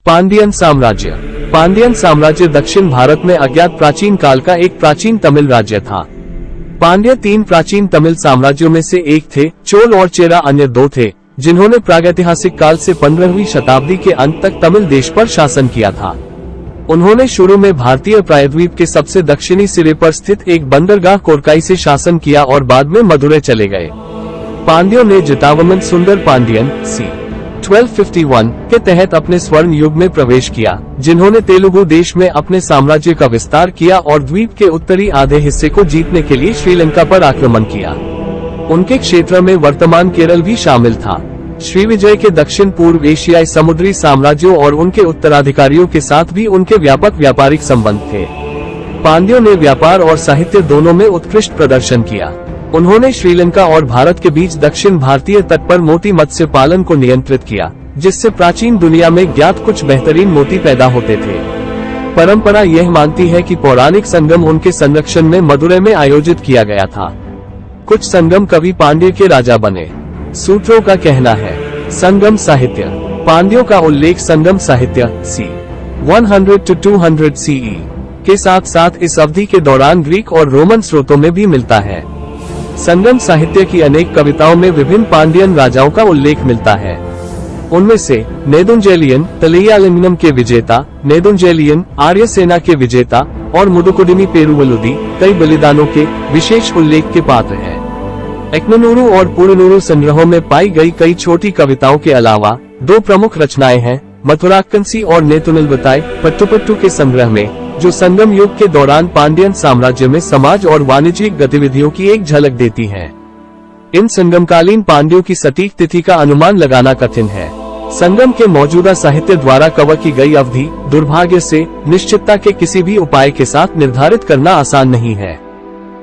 पांड्यन साम्राज्य। पांड्यन साम्राज्य दक्षिण भारत में अज्ञात प्राचीन काल का एक प्राचीन तमिल राज्य था। पांड्य 3 प्राचीन तमिल साम्राज्यों में से एक थे। चोल और चेरा अन्य 2 थे, जिन्होंने प्रागैतिहासिक काल से 15वीं शताब्दी के अंत तक तमिल देश पर शासन किया था। उन्होंने शुरू में भारतीय प्रायद्वीप के सबसे दक्षिणी सिरे पर स्थित एक बंदरगाह कोरकाई से शासन किया और बाद में मदुरै चले गए। पांड्यों ने जितावमन सुंदर पांड्यन सी 1251 के तहत अपने स्वर्ण युग में प्रवेश किया, जिन्होंने तेलुगु देश में अपने साम्राज्य का विस्तार किया और द्वीप के उत्तरी आधे हिस्से को जीतने के लिए श्रीलंका पर आक्रमण किया। उनके क्षेत्र में वर्तमान केरल भी शामिल था। श्रीविजय के दक्षिण पूर्व एशियाई समुद्री साम्राज्यों और उनके उत्तराधिकारियों के साथ भी उनके व्यापक व्यापारिक संबंध थे। पांड्यों ने व्यापार और साहित्य दोनों में उत्कृष्ट प्रदर्शन किया। उन्होंने श्रीलंका और भारत के बीच दक्षिण भारतीय तट पर मोती मत्स्य पालन को नियंत्रित किया, जिससे प्राचीन दुनिया में ज्ञात कुछ बेहतरीन मोती पैदा होते थे। परंपरा यह मानती है कि पौराणिक संगम उनके संरक्षण में मदुरै में आयोजित किया गया था। कुछ संगम कवि पांड्य के राजा बने। सूत्रों का कहना है संगम साहित्य। पांड्यों का उल्लेख संगम साहित्य सी 100 to 200 CE के साथ साथ इस अवधि के दौरान ग्रीक और रोमन स्रोतों में भी मिलता है। संगम साहित्य की अनेक कविताओं में विभिन्न पांड्यन राजाओं का उल्लेख मिलता है। उनमें से नेदुंजेलियन तलैयालिंगम के विजेता, नेदुंजेलियन आर्य सेना के विजेता और मुदुकुडिनी पेरुवलुदी कई बलिदानों के विशेष उल्लेख के पात्र हैं। एक्ननूरू और पुरनूरू संग्रहों में पाई गई कई छोटी कविताओं के अलावा 2 प्रमुख रचनाएं हैं, मथुराक्कंसी और नेतुनिलवताई पट्टुपट्टू के संग्रह में, जो संगम युग के दौरान पांड्यन साम्राज्य में समाज और वाणिज्यिक गतिविधियों की एक झलक देती हैं। इन संगमकालीन पांड्यों की सटीक तिथि का अनुमान लगाना कठिन है। संगम के मौजूदा साहित्य द्वारा कवर की गई अवधि दुर्भाग्य से निश्चितता के किसी भी उपाय के साथ निर्धारित करना आसान नहीं है।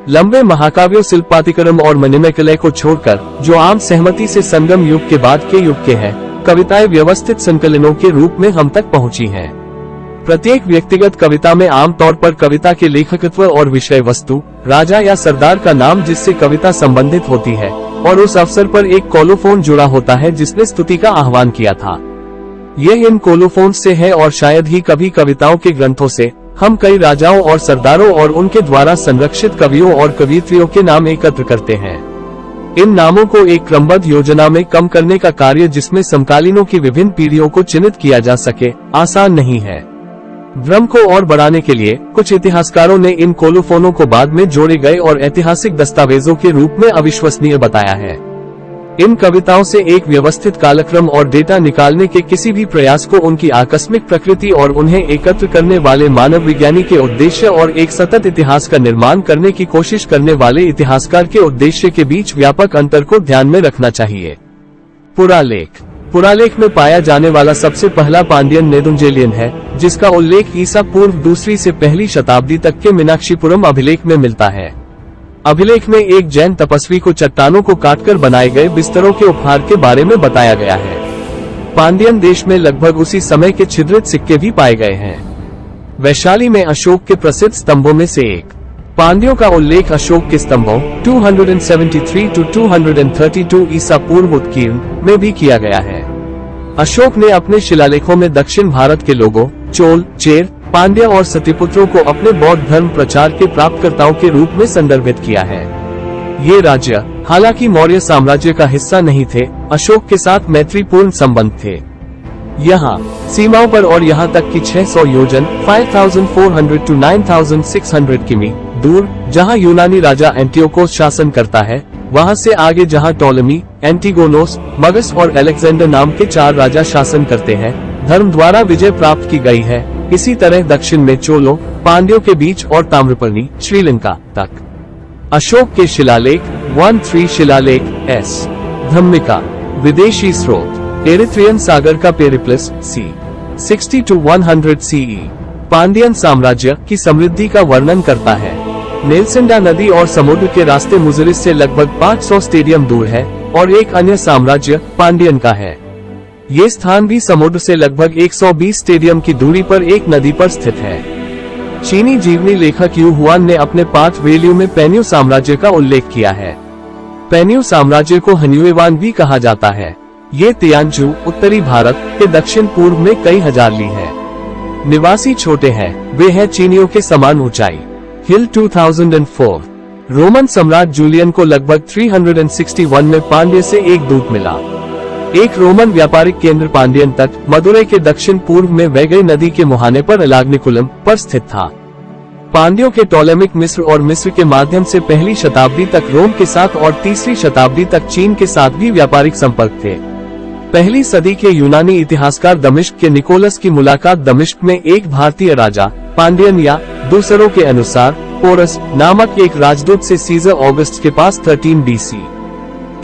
लंबे महाकाव्यों शिल्पातिकरम और मणिमेकलय को छोड़कर, जो आम सहमति से संगम युग के बाद के युग के हैं, कविताएं व्यवस्थित संकलनों के रूप में हम तक पहुंची हैं। प्रत्येक व्यक्तिगत कविता में आमतौर पर कविता के लेखकत्व और विषय वस्तु, राजा या सरदार का नाम जिससे कविता संबंधित होती है, और उस अवसर पर एक कोलोफोन जुड़ा होता है जिसने स्तुति का आह्वान किया था। यह इन कोलोफोन से है और शायद ही कभी कविताओं के ग्रंथों से हम कई राजाओं और सरदारों और उनके द्वारा संरक्षित कवियों और कवियत्रियों के नाम एकत्र करते हैं। इन नामों को एक क्रमबद्ध योजना में कम करने का कार्य, जिसमें समकालीनों की विभिन्न पीढ़ियों को चिन्हित किया जा सके, आसान नहीं है। भ्रम को और बढ़ाने के लिए कुछ इतिहासकारों ने इन कोलोफोनों को बाद में जोड़े गए और ऐतिहासिक दस्तावेजों के रूप में अविश्वसनीय बताया है। इन कविताओं से एक व्यवस्थित कालक्रम और डेटा निकालने के किसी भी प्रयास को उनकी आकस्मिक प्रकृति और उन्हें एकत्र करने वाले मानव विज्ञानी के उद्देश्य और एक सतत इतिहास का निर्माण करने की कोशिश करने वाले इतिहासकार के उद्देश्य के बीच व्यापक अंतर को ध्यान में रखना चाहिए। पुरालेख। पुरालेख में पाया जाने वाला सबसे पहला पांड्यन नेदुंजेलियन है, जिसका उल्लेख ईसा पूर्व 2वीं से 1ली शताब्दी तक के मीनाक्षीपुरम अभिलेख में मिलता है। अभिलेख में एक जैन तपस्वी को चट्टानों को काटकर बनाए गए बिस्तरों के उपहार के बारे में बताया गया है। पांड्यन देश में लगभग उसी समय के छिद्रित सिक्के भी पाए गए हैं। वैशाली में अशोक के प्रसिद्ध स्तंभों में से एक। पांड्यों का उल्लेख अशोक के स्तंभों 273 to 232 ईसा पूर्व उत्कीर्ण में भी किया गया है। अशोक ने अपने शिलालेखों में दक्षिण भारत के लोगों, चोल, चेर, पांड्य और सत्यपुत्रों को अपने बौद्ध धर्म प्रचार के प्राप्तकर्ताओं के रूप में संदर्भित किया है। ये राज्य हालांकि मौर्य साम्राज्य का हिस्सा नहीं थे, अशोक के साथ मैत्रीपूर्ण संबंध थे। यहाँ सीमाओं पर और यहाँ तक कि 600 योजन 5400 to 9600 किमी दूर, जहाँ यूनानी राजा एंटियोकोस शासन करता है, वहाँ से आगे जहाँ टोलेमी, एंटीगोनोस, मगस और अलेक्जेंडर नाम के 4 राजा शासन करते हैं, धर्म द्वारा विजय प्राप्त की गई है। इसी तरह दक्षिण में चोलों, पांड्यों के बीच और ताम्रपर्णी, श्रीलंका तक। अशोक के शिलालेख 13 शिलालेख एस धम्मिका। विदेशी स्रोत एरिथ्रियन सागर का Periplus C 60 to 100 CE Pandyan साम्राज्य की समृद्धि का वर्णन करता है। नेल्सिंडा नदी और समुद्र के रास्ते मुजरिस से लगभग 500 स्टेडियम दूर है और एक अन्य साम्राज्य पांड्यन का है। ये स्थान भी समुद्र से लगभग 120 स्टेडियम की दूरी पर एक नदी पर स्थित है। चीनी जीवनी लेखक यू हुआन ने अपने पाठ वेल्यू में पेन्यू साम्राज्य का उल्लेख किया है। पेन्यू साम्राज्य को हन्युएवान भी कहा जाता है। ये तियानजू उत्तरी भारत के दक्षिण पूर्व में कई हजार ली है। निवासी छोटे हैं, वे हैं चीनियों के समान ऊंचाई। हिल 2004। रोमन सम्राट जूलियन को लगभग 361 में पांड्य से एक दूत मिला। एक रोमन व्यापारिक केंद्र पांडियन तट मदुरै के दक्षिण पूर्व में वैगई नदी के मुहाने पर एलाग्निकुलम पर स्थित था। पांड्यों के टॉलेमिक मिस्र और मिस्र के माध्यम से पहली शताब्दी तक रोम के साथ और तीसरी शताब्दी तक चीन के साथ भी व्यापारिक संपर्क थे। पहली सदी के यूनानी इतिहासकार दमिश्क के निकोलस की मुलाकात दमिश्क में एक भारतीय राजा पांडियन या दूसरों के अनुसार पोरस नामक एक राजदूत से सीजर ऑगस्ट के पास 13 BC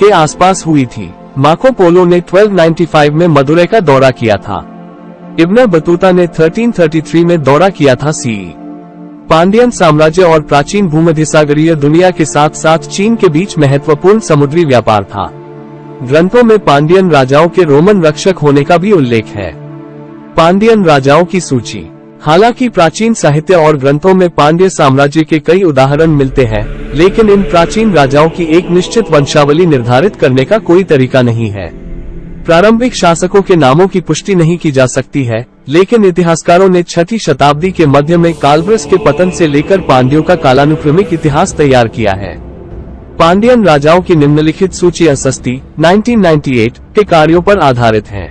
के आसपास हुई थी। मार्को पोलो ने 1295 में मदुरै का दौरा किया था। इब्न बतूता ने 1333 में दौरा किया था। पांडियन साम्राज्य और प्राचीन भूमध्यसागरीय दुनिया के साथ साथ चीन के बीच महत्वपूर्ण समुद्री व्यापार था। ग्रंथों में पांडियन राजाओं के रोमन रक्षक होने का भी उल्लेख है। पांडियन राजाओं की सूची। हालांकि प्राचीन साहित्य और ग्रंथों में पांड्य साम्राज्य के कई उदाहरण मिलते हैं, लेकिन इन प्राचीन राजाओं की एक निश्चित वंशावली निर्धारित करने का कोई तरीका नहीं है। प्रारंभिक शासकों के नामों की पुष्टि नहीं की जा सकती है, लेकिन इतिहासकारों ने 6वीं शताब्दी के मध्य में कालभ्रस के पतन से लेकर पांड्यों का कालानुक्रमिक इतिहास तैयार किया है। पांडियन राजाओं की निम्नलिखित सूची असस्ती 1998 के कार्यों पर आधारित है।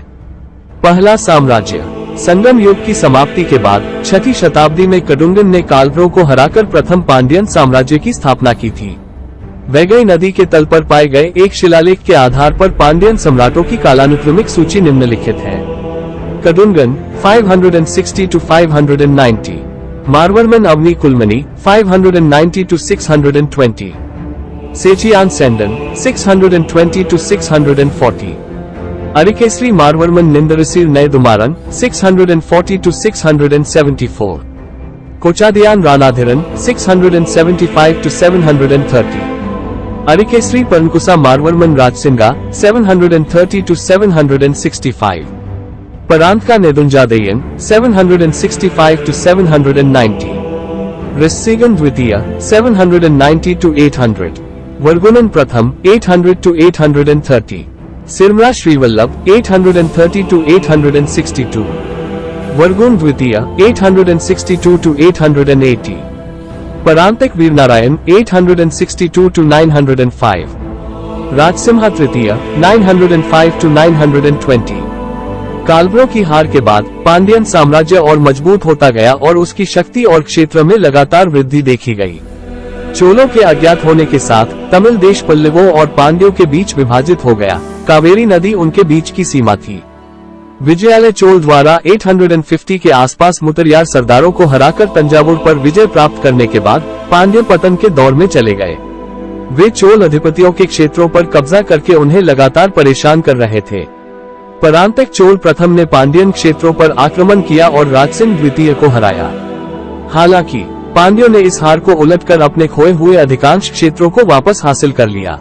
पहला साम्राज्य। संगम युग की समाप्ति के बाद 6वीं शताब्दी में कडुंगन ने कालभ्रों को हराकर प्रथम पांडियन साम्राज्य की स्थापना की थी। वैगई नदी के तल पर पाए गए एक शिलालेख के आधार पर पांडियन सम्राटों की कालानुक्रमिक सूची निम्नलिखित है। Kadungan 560 to 590, Maravarman Avani कुलमनी 590 to 620, सेचियान सेंडन 620 to 640, अरिकेसरी Maravarman निंदरसिर नयदुमारन 640 to 674, कोचादियान रानाधिरन 675 to 730, अरिकेसरी परनकुसा Maravarman राजसिंगा 730 to 765, परांतका नेदुंजादयन 765 to 790, रिस्सिगन द्वितीय 790 to 800, वर्गुनन प्रथम 800 to 830, सिरमरा श्रीवल्लभ 830 to 862, वर्गुन द्वितीय 862 to 880, परांतक वीरनारायण 862 to 905, राजसिम्हा तृतीय 905 to 920। कालभ्रों की हार के बाद पांडियन साम्राज्य और मजबूत होता गया और उसकी शक्ति और क्षेत्र में लगातार वृद्धि देखी गई। चोलों के अज्ञात होने के साथ तमिल देश पल्लवों और पांड्यों के बीच विभाजित हो गया। कावेरी नदी उनके बीच की सीमा थी। विजयालय चोल द्वारा 850 के आसपास मुतरियार सरदारों को हराकर तंजावुर पर विजय प्राप्त करने के बाद पांड्य पतन के दौर में चले गए। वे चोल अधिपतियों के क्षेत्रों पर कब्जा करके उन्हें लगातार परेशान कर रहे थे। परांतक चोल प्रथम ने पांड्यन क्षेत्रों पर आक्रमण किया और राजसिंह द्वितीय को हराया। हालांकि पांड्यों ने इस हार को उलटकर अपने खोए हुए अधिकांश क्षेत्रों को वापस हासिल कर लिया।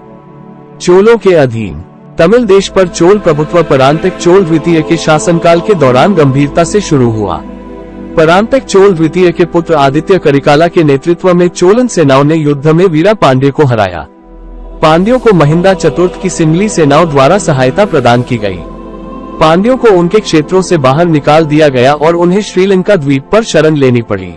चोलों के अधीन तमिल देश पर चोल प्रभुत्व परांतक चोल द्वितीय के शासनकाल के दौरान गंभीरता से शुरू हुआ। परांतक चोल द्वितीय के पुत्र आदित्य करिकाला के नेतृत्व में चोलन सेनाओं ने युद्ध में वीरा पांड्य को हराया। पांड्यों को महिंदा चतुर्थ की सिंगली सेनाओं द्वारा सहायता प्रदान की गई। पांड्यों को उनके क्षेत्रों से बाहर निकाल दिया गया और उन्हें श्रीलंका द्वीप पर शरण लेनी पड़ी।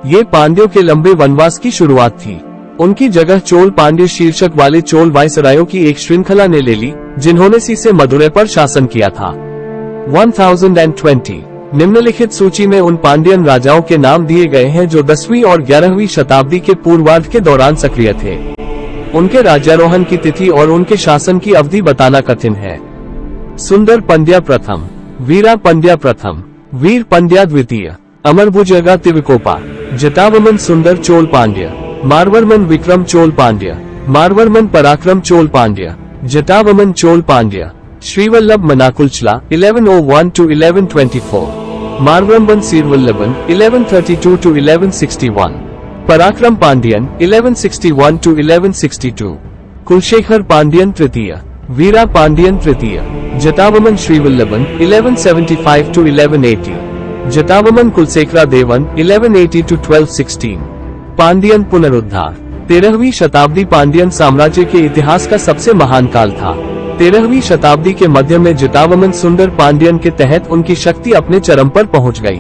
ये पांड्यों के लंबे वनवास की शुरुआत थी। उनकी जगह चोल पांड्य शीर्षक वाले चोल वायसरायों की एक श्रृंखला ने ले ली, जिन्होंने सी से मदुरै पर शासन किया था। 1020 निम्नलिखित सूची में उन पांड्यन राजाओं के नाम दिए गए हैं जो 10वीं और 11वीं शताब्दी के पूर्वार्ध के दौरान सक्रिय थे। उनके राज्यारोहण की तिथि और उनके शासन की अवधि बताना कठिन है। सुंदर पंड्या प्रथम, वीरा पंड्या प्रथम, वीर पंड्या द्वितीय, अमरभुजगा तिविकोपा, जटावर्मन सुंदर चोल पांड्य, मारवर्मन विक्रम चोल पांड्य, मारवर्मन पराक्रम चोल पांड्य, जटावर्मन चोल पांड्य, श्रीवल्लभ मनाकुलचला 1101 to 1124, मारवर्मन सीरवल्लभन 1132 to 1161, पराक्रम पांड्यन 1161 to 1162, कुलशेखर पांड्यन तृतीय, वीरा पांड्यन तृतीय, Jatavarman श्रीवल्लभन 1175 to 1180, Jatavarman Kulashekhara Devan 1180 to 1216। Pandyan पुनरुद्धार। 13वीं शताब्दी पांड्यन साम्राज्य के इतिहास का सबसे महान काल था। 13वीं शताब्दी के मध्य में जितावमन सुंदर पांड्यन के तहत उनकी शक्ति अपने चरम पर पहुंच गई।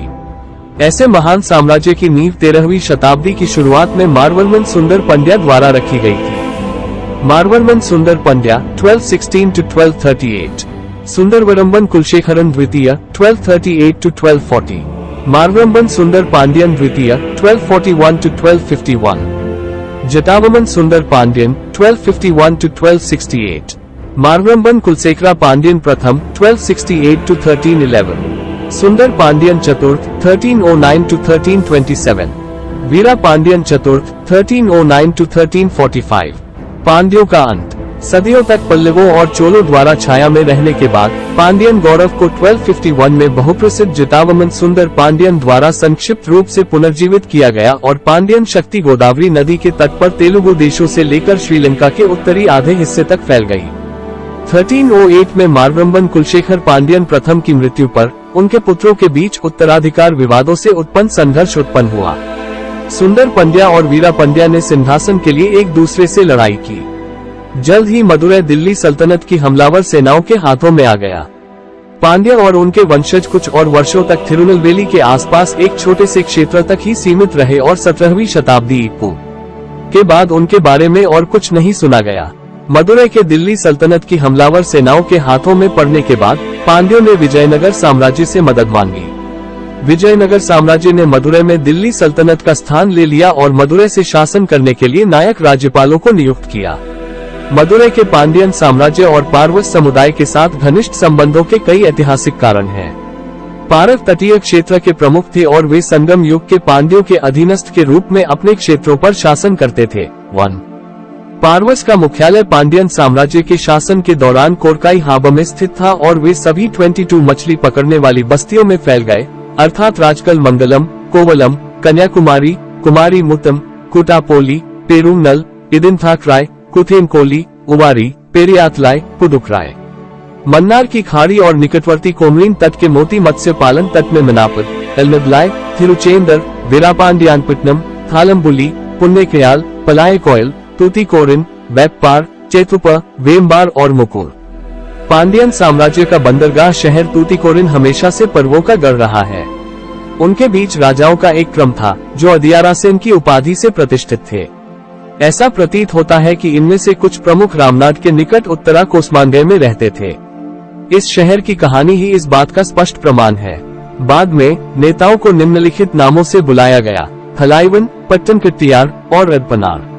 ऐसे महान साम्राज्य की नींव 13वीं शताब्दी की शुरुआत में मारवर्मन सुंदर पंड्या द्वारा रखी गई थी। मारवर्मन सुंदर पंड्या 1216 to 1238, सुंदरवरम्बन कुलशेखरन द्वितीय 1238 to 1240, मारवर्मन सुंदर पांड्यन द्वितीय 1241 to 1251, जटावमन सुंदर पांड्यन 1251 to 1268, मारवर्मन कुलशेखरा पांड्यन प्रथम 1268 to 1311, सुंदर पांड्यन चतुर्थ 1309 to 1327, वीरा पांड्यन चतुर्थ 1309 to 1345। पांड्यों का अंत। सदियों तक पल्लवों और चोलों द्वारा छाया में रहने के बाद पांड्यन गौरव को 1251 में बहुप्रसिद्ध जितावमन सुंदर पांड्यन द्वारा संक्षिप्त रूप से पुनर्जीवित किया गया और पांड्यन शक्ति गोदावरी नदी के तट पर तेलुगु देशों से लेकर श्रीलंका के उत्तरी आधे हिस्से तक फैल गई। 1308 में मारवर्मन कुलशेखर पांड्यन प्रथम की मृत्यु पर उनके पुत्रों के बीच उत्तराधिकार विवादों से उत्पन्न संघर्ष उत्पन्न हुआ। सुंदर पंड्या और वीरा पंड्या ने सिंहासन के लिए एक दूसरे से लड़ाई की। जल्द ही मदुरै दिल्ली सल्तनत की हमलावर सेनाओं के हाथों में आ गया। पांड्या और उनके वंशज कुछ और वर्षों तक तिरुनेलवेली के आसपास एक छोटे से क्षेत्र तक ही सीमित रहे और 17वीं शताब्दी ईपू के बाद उनके बारे में और कुछ नहीं सुना गया। मदुरै के दिल्ली सल्तनत की हमलावर सेनाओं के हाथों में पड़ने के बाद पांड्यों ने विजयनगर साम्राज्य से मदद मांगी। विजयनगर साम्राज्य ने मदुरै में दिल्ली सल्तनत का स्थान ले लिया और मदुरै से शासन करने के लिए नायक राज्यपालों को नियुक्त किया। मदुरै के पांड्यन साम्राज्य और पारवस समुदाय के साथ घनिष्ठ संबंधों के कई ऐतिहासिक कारण हैं। पारव तटीय क्षेत्र के प्रमुख थे और वे संगम युग के पांड्यों के अधीनस्थ के रूप में अपने क्षेत्रों पर शासन करते थे। 1. पारवस का मुख्यालय पांड्यन साम्राज्य के शासन के दौरान कोरकाई हार्बर में स्थित था और वे सभी 22 मछली पकड़ने वाली बस्तियों में फैल गए, अर्थात राजकल मंगलम, कोवलम, कन्याकुमारी, कुमारी मुत्तम, कुटापोली, पेरूनल, इदिनथाकराय, कुथेनकोली, उवारी, पेरियातलाय, पुदुकराय। मन्नार की खाड़ी और निकटवर्ती कोमरीन तट के मोती मत्स्य पालन तट में मनापुर, एलमदलाय, थिरुचेंदर, वीरापांडियानपट्टनम, थालमबुली, पुन्नेकयाल, पलायकोयल, तूतीकोरिन, वेप्पार, चेतुप, वेम्बार और मुकुर। पांड्यन साम्राज्य का बंदरगाह शहर तूतीकोरिन हमेशा से पर्वों का गढ़ रहा है। उनके बीच राजाओं का एक क्रम था जो अधियारासेन की उपाधि से प्रतिष्ठित थे। ऐसा प्रतीत होता है कि इनमें से कुछ प्रमुख रामनाथ के निकट उत्तरा कोसमांगय में रहते थे। इस शहर की कहानी ही इस बात का स्पष्ट प्रमाण है। बाद में नेताओं को निम्नलिखित नामों से बुलाया गया: थलाइवन, पट्टनकट्टियार और रदपनार।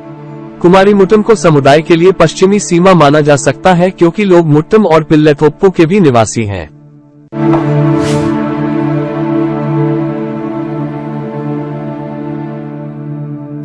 कुमारी मुट्टम को समुदाय के लिए पश्चिमी सीमा माना जा सकता है क्योंकि लोग मुट्टम और पिल्लथोप्पू के भी निवासी हैं।